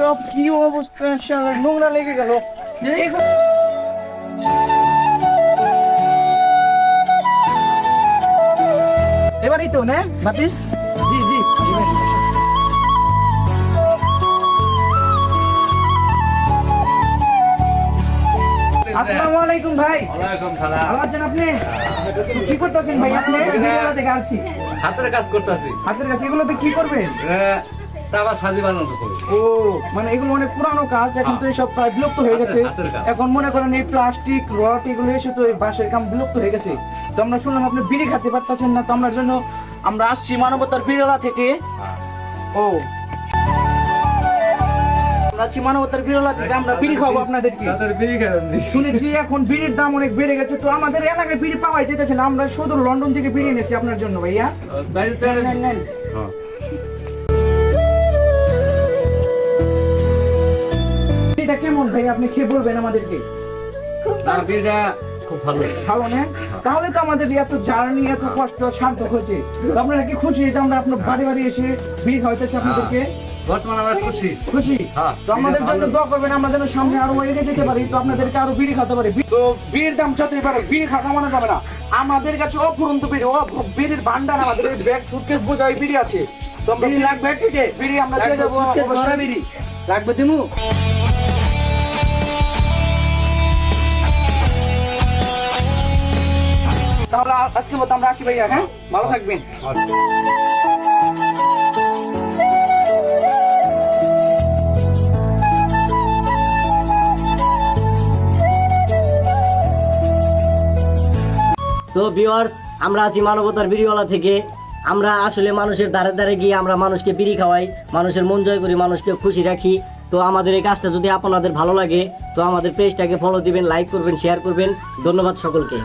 সব কি অবস্থা, শালা নোংরা লেগে গেল। এবারই তো না বাতিস? জি জি। আসসালামু আলাইকুম ভাই। ওয়ালাইকুম সালাম। ভালো আছেন আপনি? কি করতেছেন ভাই আপনি? ভিডিও দেখে আসছি। হাতের কাজ করতেছি। হাতের কাছে এগুলোতে কি করবেন? তারপর সাজি বানানো করি। ও মানে এগুলো অনেক পুরানো কাজ, এখন তো সব প্রায় বিলুপ্ত হয়ে গেছে। হাতের কাজ। এখন মনে করেন এই প্লাস্টিক রড এগুলো এসে তো এই বাঁশের কাম বিলুপ্ত হয়ে গেছে। তো আমরা শুনলাম আপনি বিড়ি খেতে পারতেছেন না, তো আমরা জন্য আমরা আসছি মানবতার বিড়লা থেকে। ও আমরা আসছি মানবতার বিড়লা থেকে, আমরা বিড়ি খাবো আপনাদেরকে। তাদের বিড়ি খাবেন। শুনেছি এখন বিড়ির দাম অনেক বেড়ে গেছে, তো আমাদের এলাকায় বিড়ি পাওয়াই যেতেছে না। আমরা শুধু লন্ডন থেকে বিড়ি এনেছি আপনার জন্য ভাইয়া। নেন, নেন। এটা কেমন ভাই, আপনি খেয়ে বলবেন আমাদেরকে। না, বিড়িটা খুব ভালো। ভালো না? তাহলে তো আমাদের এত জার্নি এত কষ্ট সার্থক হয়েছে। তো আপনারা কি খুশি যে আমরা আপনার বাড়ি বাড়ি এসে বিড়ি খাওয়াইতেছি আপনাদেরকে? বর্তমানে আমরা খুশি। খুশি? হ্যাঁ। তো আমাদের জন্য দোয়া করবেন, আমরা যেন সামনে আরো এগিয়ে যেতে পারি, তো আপনাদেরকে আরো বিড়ি খাওয়াতে পারি। তো বিড়ির দাম যতই পারে বিড়ি খাওয়ানো যাবে না। আমাদের কাছে অফুরন্ত বিড়ি, বিড়ির ভান্ডার, আমাদের ব্যাগ সুটকেস বোঝাই বিড়ি আছে। তো বিড়ি লাগবে থেকে বিড়ি আমরা দিয়ে দেবো। বিড়ি লাগবে দিমু। তাহলে আজকে মতো আমরা আসি ভাইয়া। হ্যাঁ, ভালো থাকবেন। তো ভিউয়ার্স, আমরা আছি মানবতার বিড়িওয়ালা থেকে। আমরা আসলে মানুষের দ্বারে দ্বারে গিয়ে আমরা মানুষকে বিড়ি খাওয়াই, মানুষের মন জয় করি, মানুষকে খুশি রাখি। তো আমাদের এই কাজটা যদি আপনাদের ভালো লাগে তো আমাদের পেজটাকে ফলো দিবেন, লাইক করবেন, শেয়ার করবেন। ধন্যবাদ সকলকে।